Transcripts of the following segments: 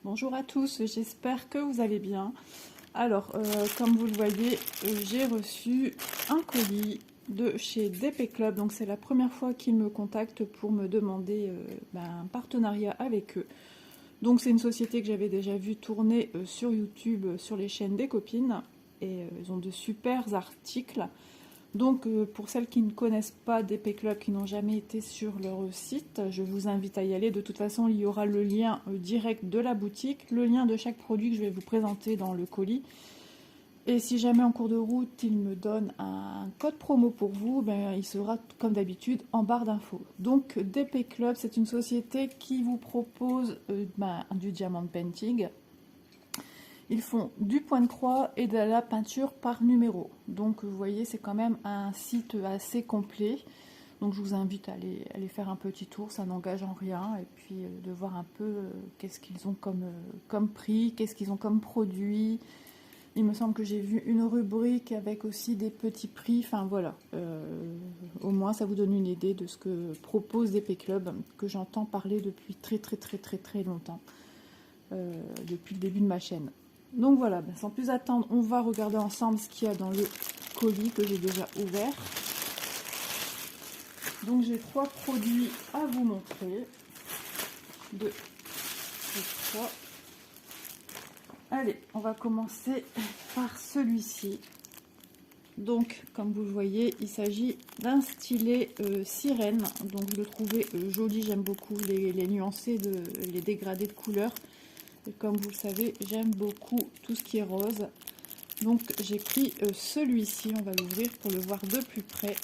Bonjour à tous, j'espère que vous allez bien. Alors, comme vous le voyez, j'ai reçu un colis de chez DP Club. Donc, c'est la première fois qu'ils me contactent pour me demander un partenariat avec eux. Donc, c'est une société que j'avais déjà vue tourner sur YouTube, sur les chaînes des copines. Et ils ont de super articles. Donc, pour celles qui ne connaissent pas DP Club, qui n'ont jamais été sur leur site, je vous invite à y aller. De toute façon, il y aura le lien direct de la boutique, le lien de chaque produit que je vais vous présenter dans le colis. Et si jamais en cours de route, il me donne un code promo pour vous, il sera comme d'habitude en barre d'infos. Donc, DP Club, c'est une société qui vous propose du diamond painting. Ils font du point de croix et de la peinture par numéro. Donc vous voyez, c'est quand même un site assez complet. Donc je vous invite à aller faire un petit tour, ça n'engage en rien. Et puis de voir un peu qu'est-ce qu'ils ont comme prix, qu'est-ce qu'ils ont comme produit. Il me semble que j'ai vu une rubrique avec aussi des petits prix. Enfin voilà, au moins ça vous donne une idée de ce que propose DP Club, que j'entends parler depuis très longtemps, depuis le début de ma chaîne. Donc voilà, sans plus attendre, on va regarder ensemble ce qu'il y a dans le colis que j'ai déjà ouvert. Donc j'ai 3 produits à vous montrer. 3. Allez, on va commencer par celui-ci. Donc, comme vous le voyez, il s'agit d'un stylet sirène. Donc je le trouvais joli, j'aime beaucoup les nuancés, les dégradés de couleurs. Et comme vous le savez, j'aime beaucoup tout ce qui est rose. Donc j'ai pris celui-ci, on va l'ouvrir pour le voir de plus près.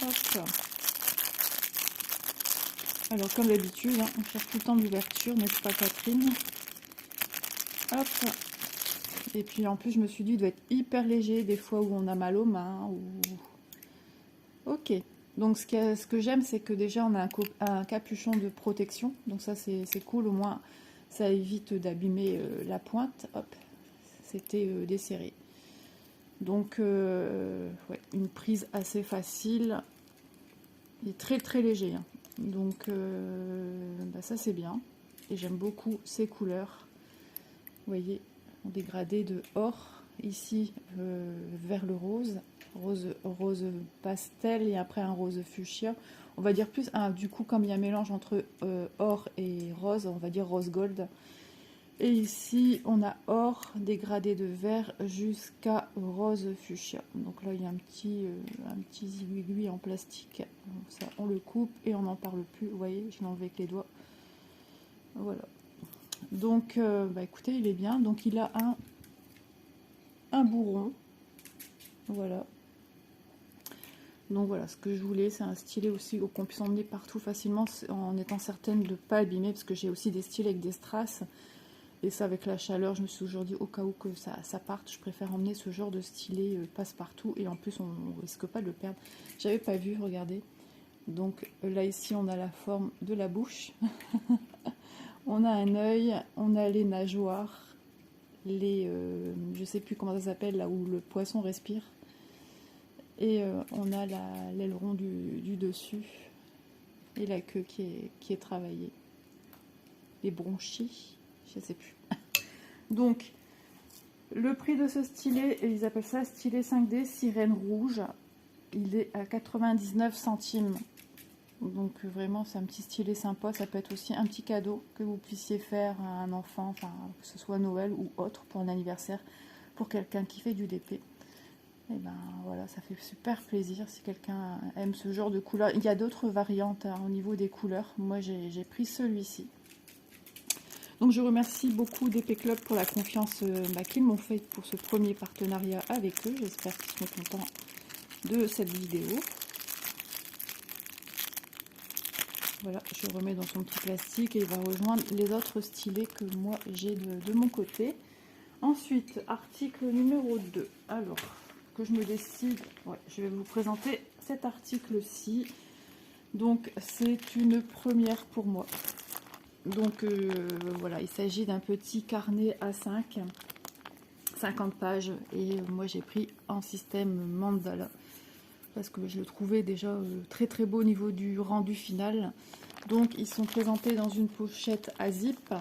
Hop. Alors comme d'habitude, on cherche tout le temps l'ouverture, n'est-ce pas Catherine? Hop. Et puis en plus je me suis dit, il doit être hyper léger des fois où on a mal aux mains. Ok. Donc ce que j'aime, c'est que déjà on a un capuchon de protection. Donc ça c'est cool, au moins ça évite d'abîmer la pointe. Hop. C'était desserré. Donc ouais, une prise assez facile. Il est très léger. Hein. Donc ça c'est bien. Et j'aime beaucoup ces couleurs. Vous voyez, en dégradé de or. Ici vers le rose. Rose pastel et après un rose fuchsia. On va dire plus, du coup comme il y a un mélange entre or et rose, on va dire rose gold. Et ici, on a or, dégradé de vert jusqu'à rose fuchsia. Donc là, il y a un petit zigouigui en plastique. Donc ça, on le coupe et on n'en parle plus. Vous voyez, je l'ai enlevé avec les doigts. Voilà. Donc, écoutez, il est bien. Donc, il a un bourron. Voilà. Donc voilà, ce que je voulais, c'est un stylet aussi qu'on puisse emmener partout facilement en étant certaine de ne pas abîmer, parce que j'ai aussi des stylets avec des strass. Et ça, avec la chaleur, je me suis toujours dit, au cas où que ça parte, je préfère emmener ce genre de stylet passe-partout. Et en plus, on ne risque pas de le perdre. J'avais pas vu, regardez. Donc là, ici, on a la forme de la bouche. On a un œil, on a les nageoires, je sais plus comment ça s'appelle, là où le poisson respire. Et on a l'aileron du dessus. Et la queue qui est travaillée. Les bronchis. Je sais plus. Donc, le prix de ce stylet, ils appellent ça stylet 5D sirène rouge. Il est à 99 centimes. Donc vraiment, c'est un petit stylet sympa. Ça peut être aussi un petit cadeau que vous puissiez faire à un enfant, enfin que ce soit Noël ou autre pour un anniversaire, pour quelqu'un qui fait du DP. Et ben voilà, ça fait super plaisir si quelqu'un aime ce genre de couleur. Il y a d'autres variantes au niveau des couleurs. Moi, j'ai pris celui-ci. Donc je remercie beaucoup DP Club pour la confiance qu'ils m'ont fait pour ce premier partenariat avec eux. J'espère qu'ils seront contents de cette vidéo. Voilà, je remets dans son petit plastique et il va rejoindre les autres stylets que moi j'ai de mon côté. Ensuite, article numéro 2. Alors, que je me décide, ouais, je vais vous présenter cet article-ci. Donc c'est une première pour moi. Donc voilà, il s'agit d'un petit carnet A5, 50 pages, et moi j'ai pris en système mandala, parce que je le trouvais déjà très beau au niveau du rendu final. Donc ils sont présentés dans une pochette à zip.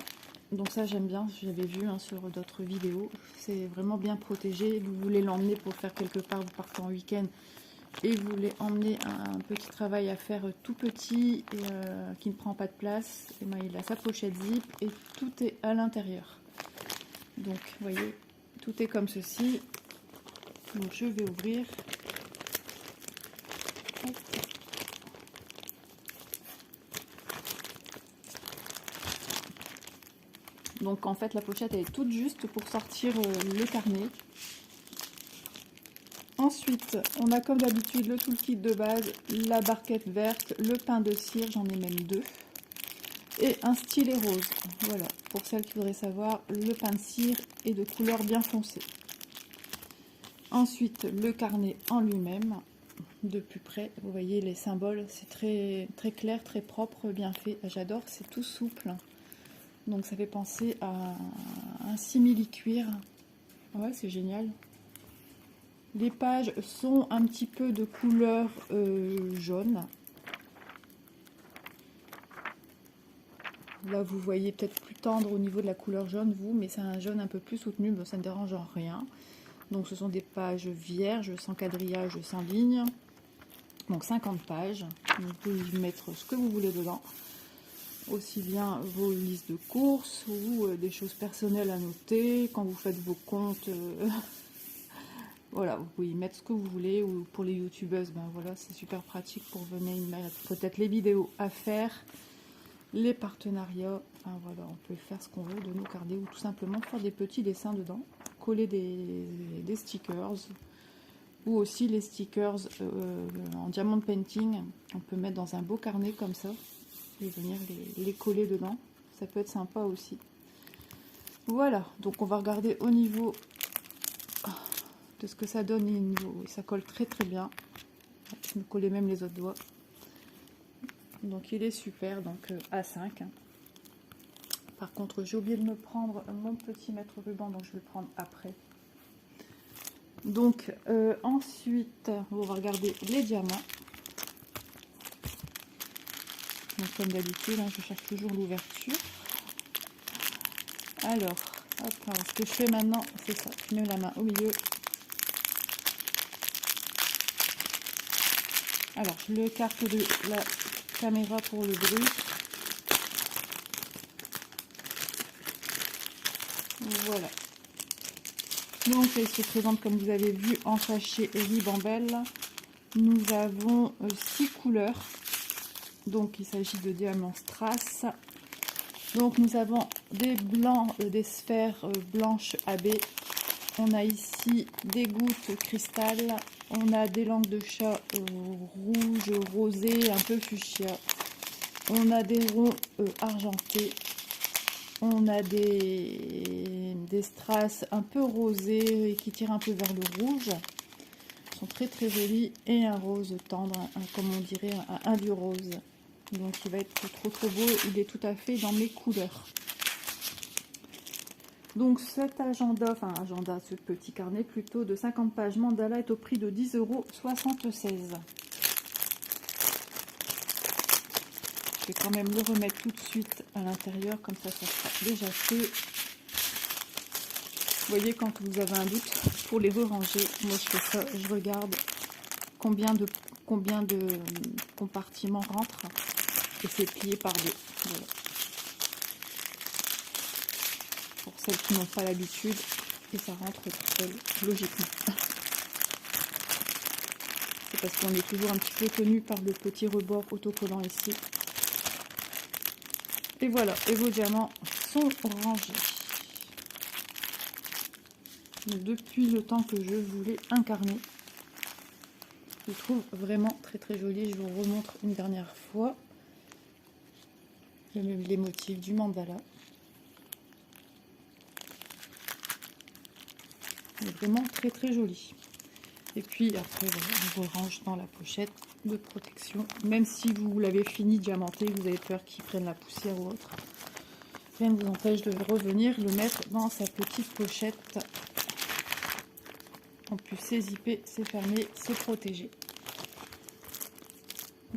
Donc ça j'aime bien, j'avais vu sur d'autres vidéos. C'est vraiment bien protégé. Vous voulez l'emmener pour le faire quelque part, vous partez en week-end et vous voulez emmener un petit travail à faire tout petit et qui ne prend pas de place. Et ben, il a sa pochette zip et tout est à l'intérieur. Donc vous voyez, tout est comme ceci. Donc je vais ouvrir. Hop. Donc en fait la pochette elle est toute juste pour sortir le carnet. Ensuite on a comme d'habitude le toolkit de base, la barquette verte, le pain de cire, j'en ai même 2, et un stylet rose. Voilà, pour celles qui voudraient savoir, le pain de cire est de couleur bien foncée. Ensuite le carnet en lui-même, de plus près, vous voyez les symboles, c'est très, très clair, très propre, bien fait, j'adore, c'est tout souple. Donc ça fait penser à un simili-cuir. Ouais, c'est génial. Les pages sont un petit peu de couleur jaune. Là, vous voyez peut-être plus tendre au niveau de la couleur jaune, vous, mais c'est un jaune un peu plus soutenu, bon, ça ne dérange en rien. Donc ce sont des pages vierges, sans quadrillage, sans ligne. Donc 50 pages. Vous pouvez y mettre ce que vous voulez dedans. Aussi bien vos listes de courses ou des choses personnelles à noter quand vous faites vos comptes. Voilà, vous pouvez y mettre ce que vous voulez. Ou pour les youtubeuses, ben voilà, c'est super pratique pour venir mettre peut-être les vidéos à faire, les partenariats. Enfin voilà, on peut faire ce qu'on veut de nos carnets ou tout simplement faire des petits dessins dedans, coller des stickers ou aussi les stickers en diamond painting. On peut mettre dans un beau carnet comme ça et venir les coller dedans, ça peut être sympa aussi. Voilà, donc on va regarder au niveau de ce que ça donne au niveau, ça colle très très bien, je me collais même les autres doigts, donc il est super, donc A5. Par contre j'ai oublié de me prendre mon petit mètre ruban, donc je vais le prendre après. Donc ensuite on va regarder les diamants. Donc comme d'habitude, je cherche toujours l'ouverture. Alors, hop, alors, ce que je fais maintenant, c'est ça. Je mets la main au milieu. Alors, je l'écarte de la caméra pour le bruit. Voilà. Donc, il se présente comme vous avez vu en sachet ribambelle. Nous avons 6 couleurs. Donc, il s'agit de diamants strass. Donc, nous avons des blancs, des sphères blanches AB. On a ici des gouttes cristal. On a des langues de chat rouge, rosé, un peu fuchsia. On a des ronds argentés. On a des strass un peu rosés et qui tirent un peu vers le rouge. Ils sont très très jolis. Et un rose tendre, comme on dirait, un du rose. Donc il va être trop trop beau. Il est tout à fait dans mes couleurs. Donc cet agenda, ce petit carnet plutôt de 50 pages mandala est au prix de 10,76 €. Je vais quand même le remettre tout de suite à l'intérieur, comme ça sera déjà fait. Vous voyez, quand vous avez un doute pour les ranger, moi je fais ça, je regarde combien de compartiments rentrent et c'est plié par deux. Voilà. Pour celles qui n'ont pas l'habitude, et ça rentre tout seul, logiquement. C'est parce qu'on est toujours un petit peu tenu par le petit rebord autocollant ici. Et voilà, et vos diamants sont rangés. Depuis le temps que je voulais incarner. Je trouve vraiment très très joli. Je vous remontre une dernière fois. Les motifs du mandala. C'est vraiment très très joli. Et puis après, voilà, on vous range dans la pochette de protection. Même si vous l'avez fini diamanté, vous avez peur qu'il prenne la poussière ou autre. Rien ne vous empêche de revenir le mettre dans sa petite pochette. En plus, c'est zippé, c'est fermé, c'est protégé.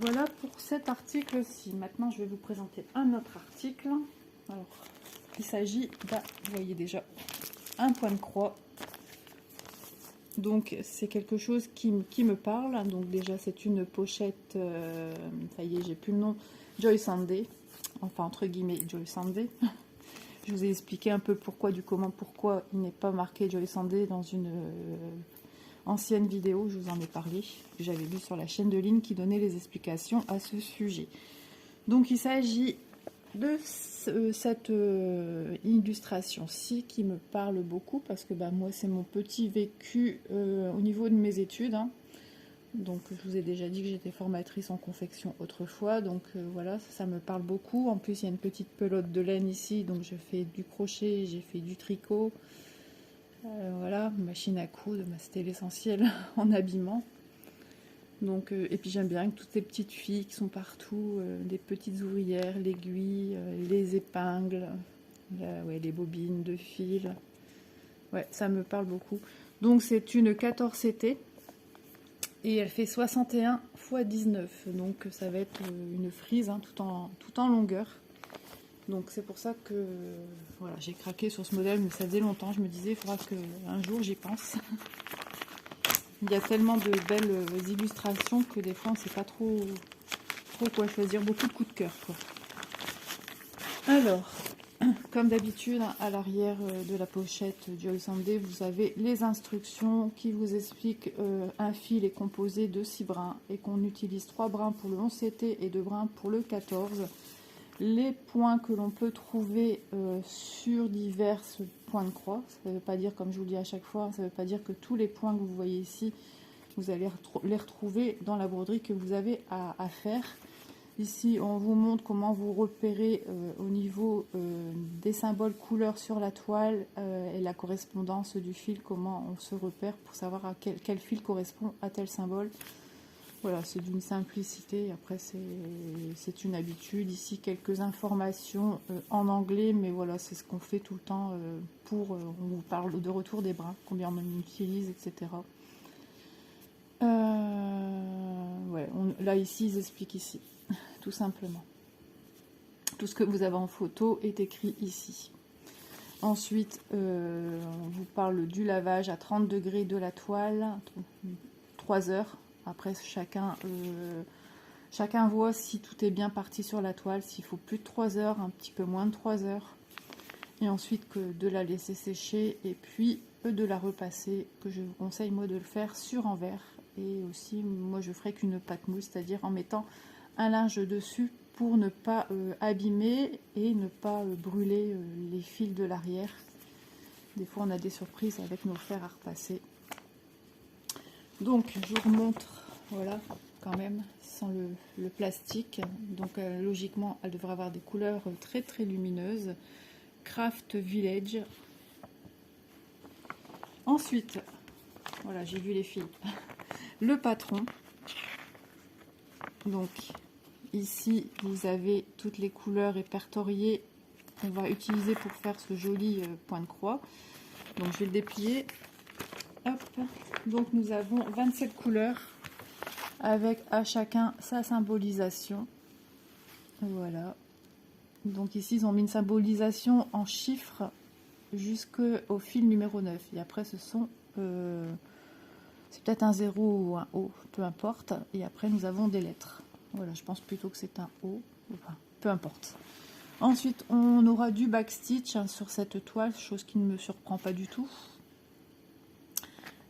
Voilà pour cet article-ci. Maintenant, je vais vous présenter un autre article. Alors, il s'agit d'un, vous voyez déjà, un point de croix. Donc, c'est quelque chose qui me parle. Donc, déjà, c'est une pochette, ça y est, j'ai plus le nom, Joy Sunday. Enfin, entre guillemets, Joy Sunday. Je vous ai expliqué un peu pourquoi, du comment, pourquoi il n'est pas marqué Joy Sunday dans une ancienne vidéo. Je vous en ai parlé. J'avais vu sur la chaîne de Lynn qui donnait les explications à ce sujet. Donc, il s'agit de cette illustration-ci qui me parle beaucoup parce que bah, moi, c'est mon petit vécu au niveau de mes études. Hein. Donc, je vous ai déjà dit que j'étais formatrice en confection autrefois. Donc, voilà, ça me parle beaucoup. En plus, il y a une petite pelote de laine ici. Donc, je fais du crochet, j'ai fait du tricot. Voilà, machine à coudre, bah, c'était l'essentiel en habillement. Donc, et puis j'aime bien que toutes ces petites filles qui sont partout, des petites ouvrières, l'aiguille, les épingles, ouais, les bobines de fil. Ouais, ça me parle beaucoup. Donc c'est une 14 CT et elle fait 61 x 19. Donc ça va être une frise hein, tout en longueur. Donc c'est pour ça que voilà, j'ai craqué sur ce modèle, mais ça faisait longtemps. Je me disais, il faudra qu'un jour j'y pense. Il y a tellement de belles illustrations que des fois on ne sait pas trop quoi choisir. Beaucoup de coups de cœur, quoi. Alors, comme d'habitude, à l'arrière de la pochette Joy Sunday, vous avez les instructions qui vous expliquent un fil est composé de 6 brins et qu'on utilise 3 brins pour le 11 CT et 2 brins pour le 14. Les points que l'on peut trouver sur divers points de croix, ça ne veut pas dire, comme je vous le dis à chaque fois, ça ne veut pas dire que tous les points que vous voyez ici, vous allez les retrouver dans la broderie que vous avez à faire. Ici, on vous montre comment vous repérez au niveau des symboles couleurs sur la toile et la correspondance du fil, comment on se repère pour savoir à quel fil correspond à tel symbole. Voilà, c'est d'une simplicité. Après, c'est une habitude. Ici, quelques informations en anglais, mais voilà, c'est ce qu'on fait tout le temps on vous parle de retour des brins, combien on utilise, etc. Ouais, là, ici, ils expliquent ici, tout simplement. Tout ce que vous avez en photo est écrit ici. Ensuite, on vous parle du lavage à 30 degrés de la toile, 3 heures. Après, chacun voit si tout est bien parti sur la toile, s'il faut plus de 3 heures, un petit peu moins de 3 heures. Et ensuite, de la laisser sécher et puis de la repasser, que je vous conseille, moi, de le faire sur envers. Et aussi, moi, je ferai qu'une pâte mousse, c'est-à-dire en mettant un linge dessus pour ne pas abîmer et ne pas brûler les fils de l'arrière. Des fois, on a des surprises avec nos fers à repasser. Donc, je vous remontre, voilà, quand même, sans le plastique. Donc, logiquement, elle devrait avoir des couleurs très, très lumineuses. Craft Village. Ensuite, voilà, j'ai vu les fils. Le patron. Donc, ici, vous avez toutes les couleurs répertoriées qu'on va utiliser pour faire ce joli point de croix. Donc, je vais le déplier. Hop. Donc, nous avons 27 couleurs avec à chacun sa symbolisation. Voilà. Donc, ici, ils ont mis une symbolisation en chiffres jusqu'au fil numéro 9. Et après, ce sont... c'est peut-être un 0 ou un O, peu importe. Et après, nous avons des lettres. Voilà, je pense plutôt que c'est un O. Enfin, peu importe. Ensuite, on aura du backstitch sur cette toile, chose qui ne me surprend pas du tout.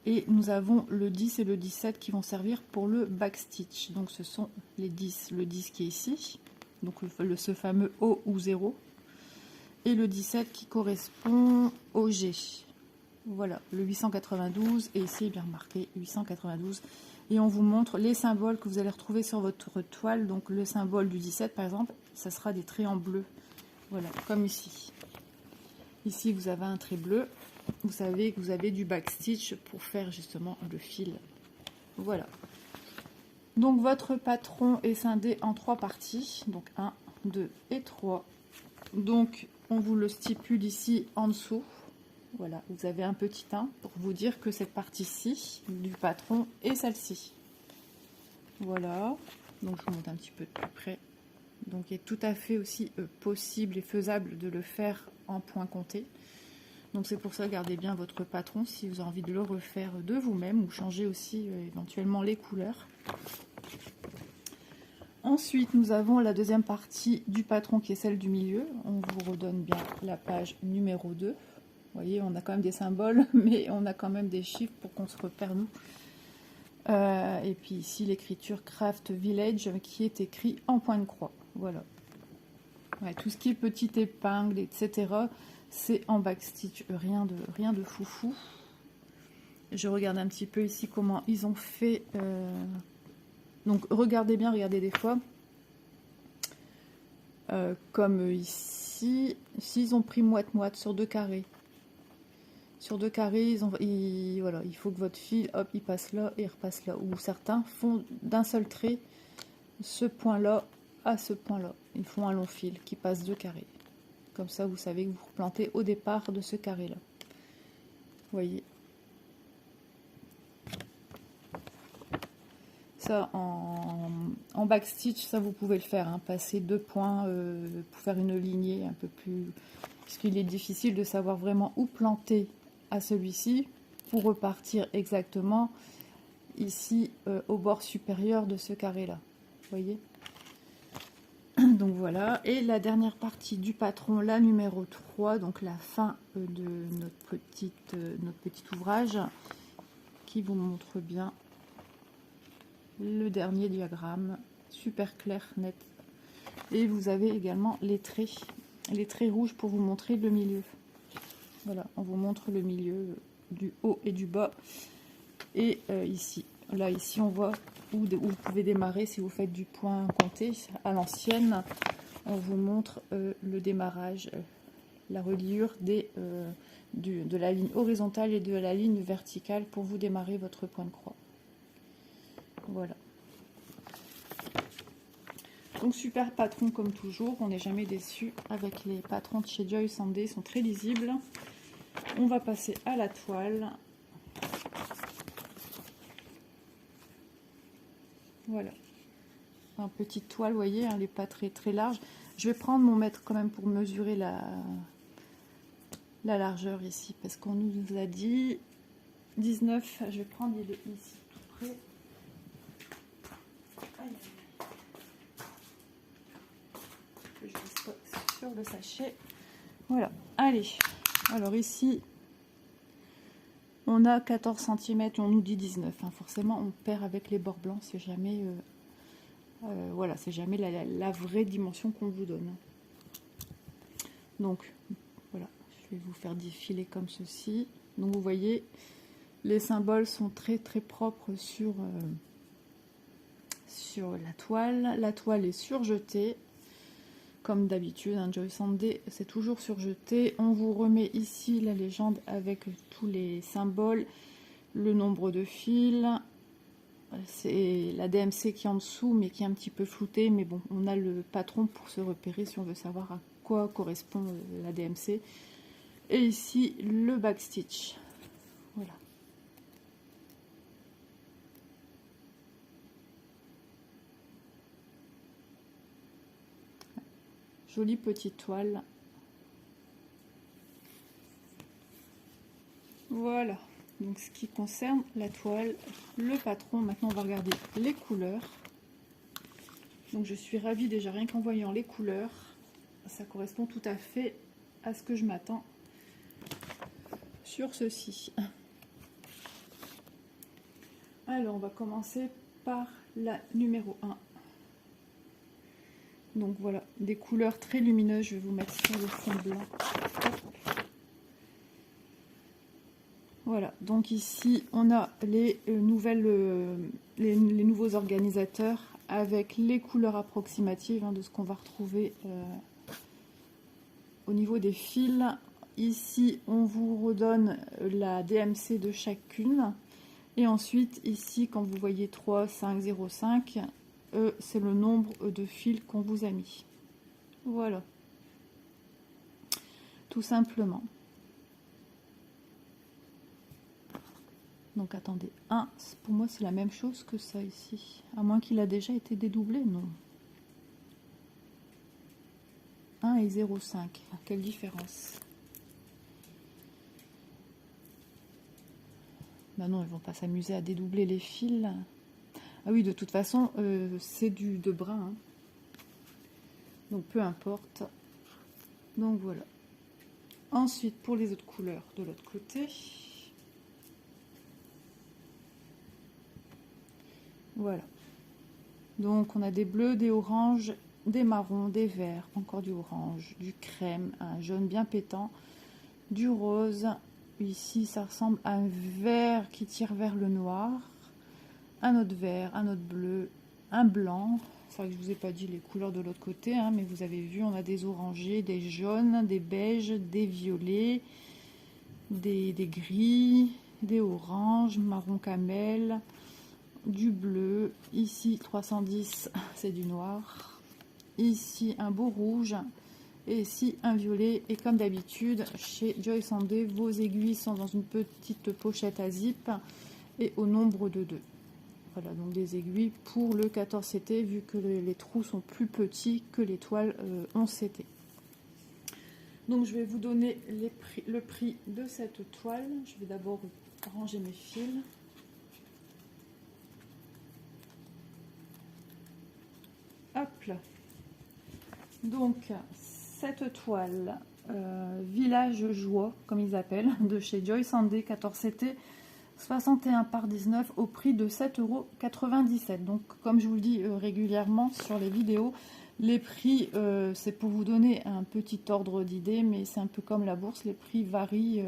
Et nous avons le 10 et le 17 qui vont servir pour le backstitch. Donc, ce sont les 10. Le 10 qui est ici, donc ce fameux O ou 0. Et le 17 qui correspond au G. Voilà, le 892, et ici, bien marqué 892. Et on vous montre les symboles que vous allez retrouver sur votre toile. Donc, le symbole du 17, par exemple, ça sera des traits en bleu. Voilà, comme ici. Ici, vous avez un trait bleu. Vous savez que vous avez du backstitch pour faire justement le fil. Voilà. Donc, votre patron est scindé en 3 parties. Donc, 1, 2 et 3. Donc, on vous le stipule ici en dessous. Voilà, vous avez un petit 1 pour vous dire que cette partie-ci du patron est celle-ci. Voilà. Donc je vous montre un petit peu de plus près. Donc il est tout à fait aussi possible et faisable de le faire en point compté. Donc c'est pour ça, gardez bien votre patron si vous avez envie de le refaire de vous-même ou changer aussi éventuellement les couleurs. Ensuite, nous avons la deuxième partie du patron qui est celle du milieu. On vous redonne bien la page numéro 2. Vous voyez, on a quand même des symboles, mais on a quand même des chiffres pour qu'on se repère nous. Et puis ici, l'écriture Craft Village qui est écrit en point de croix. Voilà. Ouais, tout ce qui est petite épingle, etc., c'est en backstitch. Rien de foufou. Je regarde un petit peu ici comment ils ont fait. Donc regardez bien, regardez des fois. Comme ici, s'ils ont pris moite-moite sur 2 carrés. Sur 2 carrés, voilà, il faut que votre fil, hop, il passe là et il repasse là. Ou certains font d'un seul trait ce point-là à ce point-là. Ils font un long fil qui passe 2 carrés. Comme ça, vous savez que vous replantez au départ de ce carré-là. Vous voyez. Ça, en backstitch, ça vous pouvez le faire. Hein, passer 2 points pour faire une lignée un peu plus... Parce qu'il est difficile de savoir vraiment où planter à celui-ci pour repartir exactement ici au bord supérieur de ce carré-là. Vous voyez? Donc voilà. Et la dernière partie du patron, la numéro 3, donc la fin de notre petit ouvrage qui vous montre bien le dernier diagramme, super clair, net. Et vous avez également les traits rouges pour vous montrer le milieu. Voilà, on vous montre le milieu du haut et du bas. Et ici, là, ici, on voit où vous pouvez démarrer si vous faites du point compté. À l'ancienne, on vous montre le démarrage, la reliure de la ligne horizontale et de la ligne verticale pour vous démarrer votre point de croix. Voilà. Donc super patron comme toujours, on n'est jamais déçu avec les patrons de chez Joyce Sandé, ils sont très lisibles. On va passer à la toile. Voilà. Un petit toile, vous voyez, elle n'est pas très large. Je vais prendre mon mètre quand même pour mesurer la largeur ici, parce qu'on nous a dit 19, je vais prendre, il est ici tout près. Je reste sur le sachet. Voilà, allez. Alors ici, on a 14 cm et on nous dit 19. Hein. Forcément, on perd avec les bords blancs, c'est jamais... voilà, c'est jamais la vraie dimension qu'on vous donne. Donc, voilà, je vais vous faire défiler comme ceci. Donc, vous voyez, les symboles sont très propres sur la toile. La toile est surjetée, comme d'habitude. Hein, Joyce Sandé, c'est toujours surjeté. On vous remet ici la légende avec tous les symboles, le nombre de fils. C'est la DMC qui est en dessous, mais qui est un petit peu floutée. Mais bon, on a le patron pour se repérer si on veut savoir à quoi correspond la DMC. Et ici, le backstitch. Voilà. Jolie petite toile. Voilà. Donc, ce qui concerne la toile, le patron, maintenant on va regarder les couleurs. Donc, je suis ravie déjà rien qu'en voyant les couleurs. Ça correspond tout à fait à ce que je m'attends sur ceci. Alors, on va commencer par la numéro 1. Donc, voilà, des couleurs très lumineuses. Je vais vous mettre sur le fond blanc. Voilà, donc ici on a les nouveaux organisateurs avec les couleurs approximatives de ce qu'on va retrouver au niveau des fils. Ici on vous redonne la DMC de chacune. Et ensuite ici quand vous voyez 3, 5, 0, 5, c'est le nombre de fils qu'on vous a mis. Voilà. Tout simplement. Donc attendez, 1, pour moi c'est la même chose que ça ici. À moins qu'il a déjà été dédoublé, non. 1 et 0,5. Quelle différence? Ben non, ils vont pas s'amuser à dédoubler les fils. Ah oui, de toute façon, c'est de brun. Hein. Donc peu importe. Donc voilà. Ensuite, pour les autres couleurs de l'autre côté. Voilà. Donc on a des bleus, des oranges, des marrons, des verts, encore du orange, du crème, un jaune bien pétant, du rose. Ici, ça ressemble à un vert qui tire vers le noir. Un autre vert, un autre bleu, un blanc. C'est vrai que je ne vous ai pas dit les couleurs de l'autre côté, hein, mais vous avez vu, on a des orangés, des jaunes, des beiges, des violets, des gris, des oranges, marron camel, du bleu. Ici, 310, c'est du noir. Ici, un beau rouge. Et ici, un violet. Et comme d'habitude, chez Joyce & Day, vos aiguilles sont dans une petite pochette à zip et au nombre de 2. Voilà, donc des aiguilles pour le 14 CT, vu que les trous sont plus petits que les toiles 11 CT. Donc je vais vous donner le prix de cette toile. Je vais d'abord ranger mes fils. Hop là. Donc cette toile Village Joie, comme ils appellent, de chez Joyce & Day 14 CT, 61 par 19 au prix de 7,97 €. Donc comme je vous le dis régulièrement sur les vidéos, les prix, c'est pour vous donner un petit ordre d'idée, mais c'est un peu comme la bourse, les prix varient,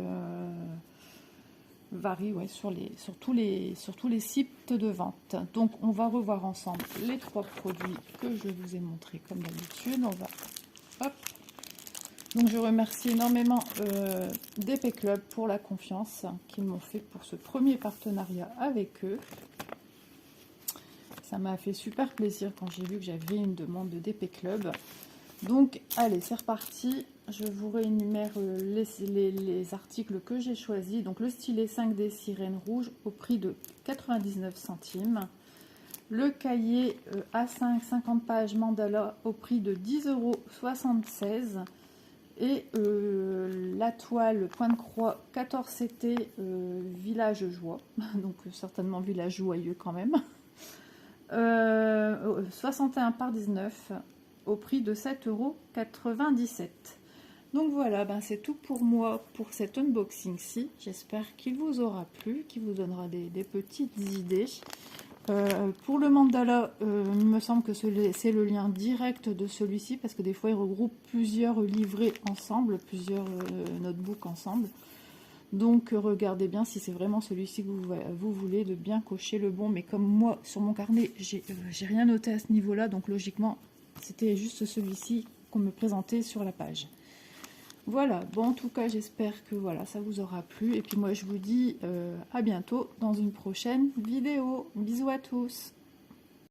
ouais, sur tous les sites de vente. Donc on va revoir ensemble les 3 produits que je vous ai montrés comme d'habitude. On va, hop. Donc je remercie énormément DP Club pour la confiance qu'ils m'ont fait pour ce premier partenariat avec eux. Ça m'a fait super plaisir quand j'ai vu que j'avais une demande de DP Club. Donc allez, c'est reparti. Je vous réénumère les articles que j'ai choisis. Donc le stylet 5D Sirène Rouge au prix de 99 centimes. Le cahier A5 50 pages Mandala au prix de 10,76 €. Et la toile point de croix 14 CT Village Joie, donc certainement Village Joyeux quand même, 61 par 19 au prix de 7,97 €. Donc voilà, ben c'est tout pour moi pour cet unboxing-ci. J'espère qu'il vous aura plu, qu'il vous donnera des petites idées. Pour le mandala, il me semble que c'est le lien direct de celui-ci, parce que des fois il regroupe plusieurs livrets ensemble, plusieurs notebooks ensemble. Donc regardez bien si c'est vraiment celui-ci que vous voulez, de bien cocher le bon. Mais comme moi sur mon carnet j'ai rien noté à ce niveau-là, donc logiquement c'était juste celui-ci qu'on me présentait sur la page. Voilà, bon en tout cas j'espère que voilà, ça vous aura plu. Et puis moi je vous dis à bientôt dans une prochaine vidéo. Bisous à tous.